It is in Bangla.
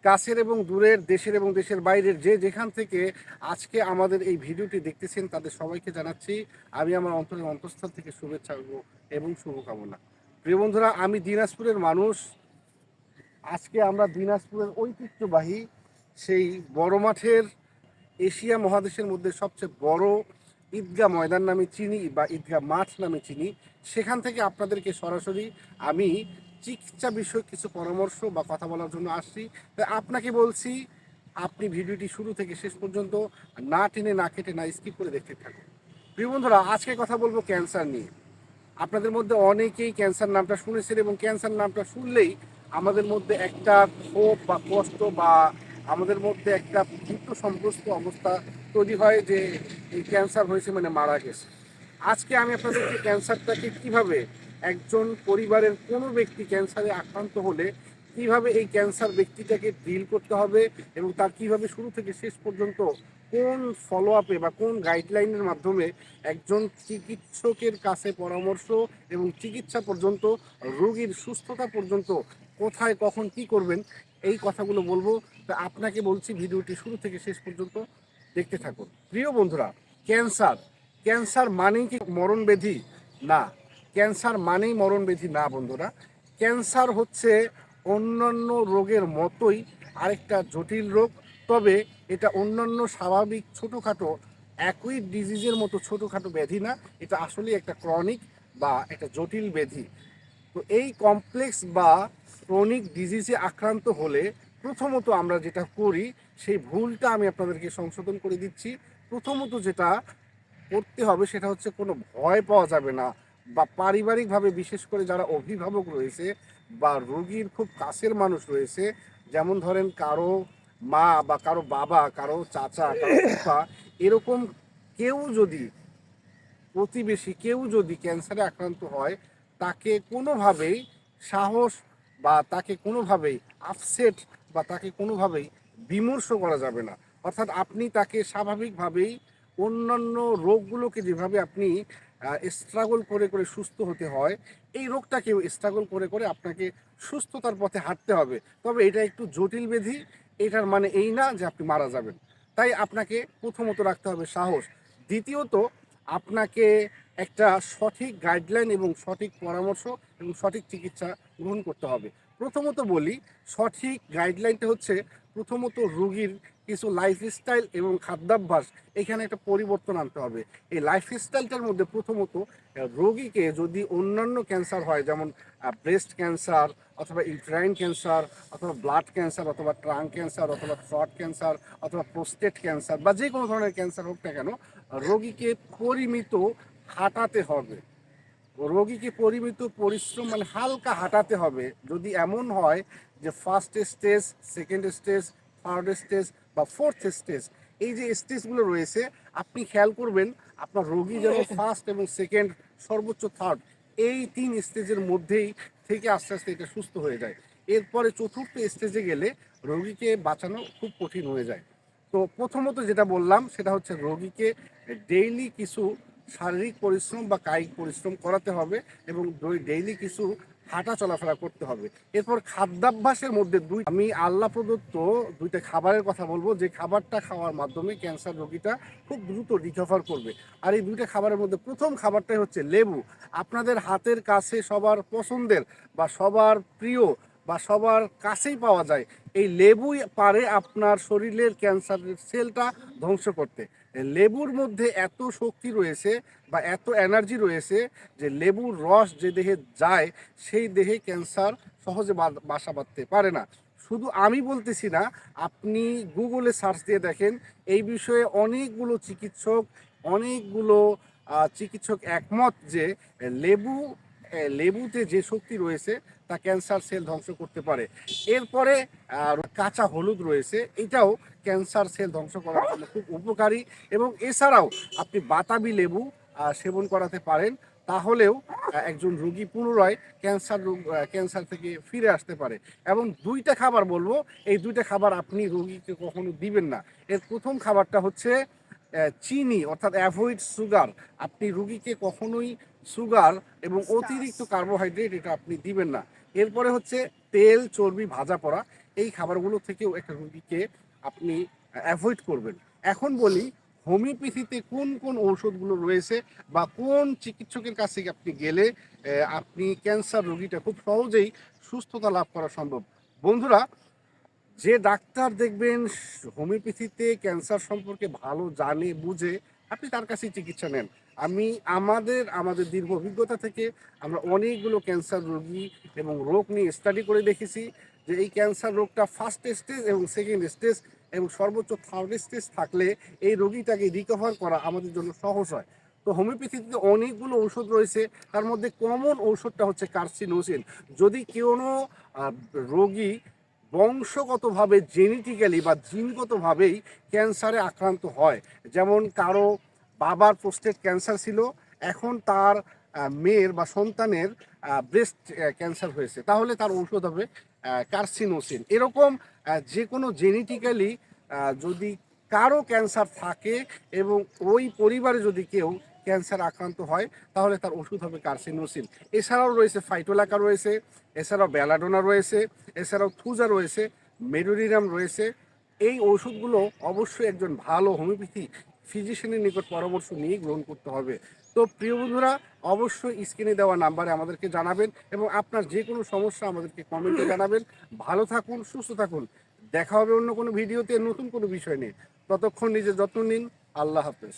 কাছের এবং দূরের, দেশের এবং দেশের বাইরের যে যেখান থেকে আজকে আমাদের এই ভিডিওটি দেখতেছেন তাদের সবাইকে জানাচ্ছি আমি আমার অন্তরের অন্তঃস্থল থেকে শুভেচ্ছা এবং শুভকামনা। প্রিয় বন্ধুরা, আমি দিনাজপুরের মানুষ। আজকে আমরা দিনাজপুরের ঐতিহ্যবাহী সেই বড় মাঠের এশিয়া মহাদেশের মধ্যে সবচেয়ে বড় ঈদগাহ ময়দান নামে চিনি বা ঈদগাহ মাঠ নামে চিনি, সেখান থেকে আপনাদেরকে সরাসরি আমি চিকিৎসা বিষয়ক কিছু পরামর্শ বা কথা বলার জন্য আসছি। তাই আপনাকে বলছি, আপনি ভিডিওটি শুরু থেকে শেষ পর্যন্ত না টেনে না কেটে না স্কিপ করে দেখতে থাকুন। প্রিয় বন্ধুরা, আজকে কথা বলবো ক্যান্সার নিয়ে। আপনাদের মধ্যে অনেকেই ক্যান্সার নামটা শুনেছেন এবং ক্যান্সার নামটা শুনলেই আমাদের মধ্যে একটা ক্ষোভ বা কষ্ট বা আমাদের মধ্যে একটা ভীত সন্ত্রস্ত অবস্থা তৈরি হয় যে এই ক্যান্সার হয়েছে মানে মারা গেছে। আজকে আমি আপনাদেরকে ক্যান্সারটাকে কিভাবে, একজন পরিবারের কোনো ব্যক্তি ক্যান্সারে আক্রান্ত হলে কিভাবে এই ক্যান্সার ব্যক্তিটাকে ডিল করতে হবে এবং তার কিভাবে শুরু থেকে শেষ পর্যন্ত কোন ফলো আপে বা কোন গাইডলাইনের মাধ্যমে একজন চিকিৎসকের কাছে পরামর্শ এবং চিকিৎসা পর্যন্ত, রোগীর সুস্থতা পর্যন্ত কোথায় কখন কি করবেন, এই কথাগুলো বলবো। তা আপনাকে বলছি ভিডিওটি শুরু থেকে শেষ পর্যন্ত দেখতে থাকুন। প্রিয় বন্ধুরা, ক্যান্সার ক্যান্সার মানেই কি মরণ ব্যাধি? না, ক্যান্সার মানেই মরণ ব্যাধি না বন্ধুরা। ক্যান্সার হচ্ছে অন্যান্য রোগের মতোই আরেকটা জটিল রোগ। তবে এটা অন্যান্য স্বাভাবিক ছোটোখাটো একই ডিজিজের মতো ছোটোখাটো ব্যাধি না, এটা আসলে একটা ক্রনিক বা একটা জটিল ব্যাধি। তো এই কমপ্লেক্স বা ক্রনিক ডিজিজে আক্রান্ত হলে প্রথমত আমরা যেটা করি, সেই ভুলটা আমি আপনাদেরকে সংশোধন করে দিচ্ছি। প্রথমত যেটা করতে হবে সেটা হচ্ছে কোনো ভয় পাওয়া যাবে না, বা পারিবারিকভাবে বিশেষ করে যারা অভিভাবক রয়েছে বা রোগীর খুব কাছের মানুষ রয়েছে, যেমন ধরেন কারো মা বা কারো বাবা, কারো চাচা, কারো ফুফা, এরকম কেউ যদি, প্রতিবেশী কেউ যদি ক্যান্সারে আক্রান্ত হয়, তাকে কোনোভাবেই সাহস বা তাকে কোনোভাবেই আপসেট বা তাকে কোনোভাবেই বিমর্ষ করা যাবে না। অর্থাৎ আপনি তাকে স্বাভাবিকভাবেই অন্যান্য রোগগুলোকে যেভাবে আপনি স্ট্রাগল করে করে সুস্থ হতে হয়, এই রোগটাকেও স্ট্রাগল করে করে আপনাকে সুস্থতার পথে হাঁটতে হবে। তবে এটা একটু জটিল ব্যাধি, এটার মানে এই না যে আপনি মারা যাবেন। তাই আপনাকে প্রথমত রাখতে হবে সাহস। দ্বিতীয়ত, আপনাকে একটা সঠিক গাইডলাইন এবং সঠিক পরামর্শ এবং সঠিক চিকিৎসা গ্রহণ করতে হবে। প্রথমত বলি, সঠিক গাইডলাইনটা হচ্ছে প্রথমত রোগীর কিছু লাইফস্টাইল এবং খাদ্যাভ্যাস, এখানে একটা পরিবর্তন আনতে হবে। এই লাইফস্টাইলটার মধ্যে প্রথমত রোগীকে যদি অন্যান্য ক্যান্সার হয়, যেমন ব্রেস্ট ক্যান্সার অথবা ইউট্রাইন ক্যান্সার অথবা ব্লাড ক্যান্সার অথবা ট্রাঙ্ক ক্যান্সার অথবা থ্রট ক্যান্সার অথবা প্রোস্টেট ক্যান্সার বা যে কোনো ধরনের ক্যান্সার হোক না কেন, রোগীকে পরিমিত হাঁটাতে হবে। রোগীকে পরিমিত পরিশ্রম মানে হালকা হাঁটাতে হবে। যদি এমন হয় যে first stage, second stage, third stage বা ফোর্থ স্টেজ, এই যে স্টেজগুলো রয়েছে, আপনি খেয়াল করবেন আপনার রোগী যেন ফার্স্ট এবং সেকেন্ড, সর্বোচ্চ থার্ড, এই তিন স্টেজের মধ্যেই থেকে আস্তে আস্তে এটা সুস্থ হয়ে যায়। এরপরে চতুর্থ স্টেজে গেলে রোগীকে বাঁচানো খুব কঠিন হয়ে যায়। তো প্রথমত যেটা বললাম সেটা হচ্ছে রোগীকে ডেইলি কিছু শারীরিক পরিশ্রম বা কায়িক পরিশ্রম করাতে হবে এবং ডেইলি কিছু হাঁটা চলাফেরা করতে হবে। এরপর খাদ্যাভ্যাসের মধ্যে আমি আল্লাহ প্রদত্ত দুইটা খাবারের কথা বলবো, যে খাবারটা খাওয়ার মাধ্যমে ক্যান্সার রোগীটা খুব দ্রুত রিকভার করবে। আর এই দুইটা খাবারের মধ্যে প্রথম খাবারটাই হচ্ছে লেবু। আপনাদের হাতের কাছে সবার পছন্দের বা সবার প্রিয় বা সবার কাছেই পাওয়া যায় এই লেবুই পারে আপনার শরীরের ক্যান্সারের সেলটা ধ্বংস করতে। লেবুর মধ্যে এত শক্তি রয়েছে বা এত এনার্জি রয়েছে যে লেবুর রস যে দেহে যায়, সেই দেহে ক্যান্সার সহজে বাসা বাঁধতে পারে না। শুধু আমি বলতেছি না, আপনি গুগলে সার্চ দিয়ে দেখেন, এই বিষয়ে অনেকগুলো চিকিৎসক একমত যে লেবু লেবুতে যে শক্তি রয়েছে তা ক্যান্সার সেল ধ্বংস করতে পারে। এরপরে কাঁচা হলুদ রয়েছে, এটাও ক্যান্সার সেল ধ্বংস করার জন্য খুব উপকারী। এবং এছাড়াও আপনি বাতাবি লেবু সেবন করাতে পারেন, তাহলেও একজন রোগী পুনরায় ক্যান্সার থেকে ফিরে আসতে পারে। এবং দুইটা খাবার বলবো, এই দুইটা খাবার আপনি রোগীকে কখনো দিবেন না। এর প্রথম খাবারটা হচ্ছে চিনি, অর্থাৎ অ্যাভয়েড সুগার। আপনি রুগীকে কখনোই সুগার এবং অতিরিক্ত কার্বোহাইড্রেট এটা আপনি দিবেন না। এরপরে হচ্ছে তেল চর্বি ভাজা পড়া, এই খাবারগুলো থেকেও একটা রোগীকে আপনি অ্যাভয়েড করবেন। এখন বলি হোমিওপ্যাথিতে কোন কোন ঔষধগুলো রয়েছে বা কোন চিকিৎসকের কাছে আপনি গেলে আপনি ক্যান্সার রোগীটা খুব সহজেই সুস্থতা লাভ করা সম্ভব। বন্ধুরা, যে ডাক্তার দেখবেন হোমিওপ্যাথিতে ক্যান্সার সম্পর্কে ভালো জানে বুঝে, আপনি তার কাছেই চিকিৎসা নেন। আমি আমাদের দীর্ঘ অভিজ্ঞতা থেকে আমরা অনেকগুলো ক্যান্সার রোগী এবং রোগ নিয়ে স্টাডি করে দেখেছি যে এই ক্যান্সার রোগটা ফার্স্ট স্টেজ এবং সেকেন্ড স্টেজ এবং সর্বোচ্চ থার্ড স্টেজ থাকলে এই রোগীটাকে রিকভার করা আমাদের জন্য সহজ হয়। তো হোমিওপ্যাথিতে অনেকগুলো ঔষধ রয়েছে, তার মধ্যে কমন ঔষধটা হচ্ছে কার্সিনোসিন। যদি কোনো রোগী বংশগতভাবে জেনেটিক্যালি বা জিনগতভাবেই ক্যান্সারে আক্রান্ত হয়, যেমন কারো বাবার প্রোস্টেট ক্যান্সার ছিল, এখন তার মেয়ের বা সন্তানের ব্রেস্ট ক্যান্সার হয়েছে, তাহলে তার ঔষধ হবে কার্সিনোসিন। এরকম যে কোনো জেনেটিক্যালি যদি কারো ক্যান্সার থাকে এবং ওই পরিবারে যদি কেউ ক্যান্সার আক্রান্ত হয়, তাহলে তার ওষুধ হবে কার্সিনোসিন। এছাড়াও রয়েছে ফাইটোলাকা রয়েছে, এছাড়াও বেলাডোনা রয়েছে, এছাড়াও থুজা রয়েছে, মেডোরিনাম রয়েছে। এই ওষুধগুলো অবশ্যই একজন ভালো হোমিওপ্যাথি ফিজিশিয়ানের নিকট পরামর্শ নিয়ে গ্রহণ করতে হবে। তো প্রিয় বন্ধুরা, অবশ্যই স্ক্রিনে দেওয়া নাম্বারে আমাদেরকে জানাবেন এবং আপনার যে কোনো সমস্যা আমাদেরকে কমেন্টে জানাবেন। ভালো থাকুন, সুস্থ থাকুন। দেখা হবে অন্য কোনো ভিডিওতে নতুন কোনো বিষয় নিয়ে। ততক্ষণ নিজের যত্ন নিন। আল্লাহ হাফেজ।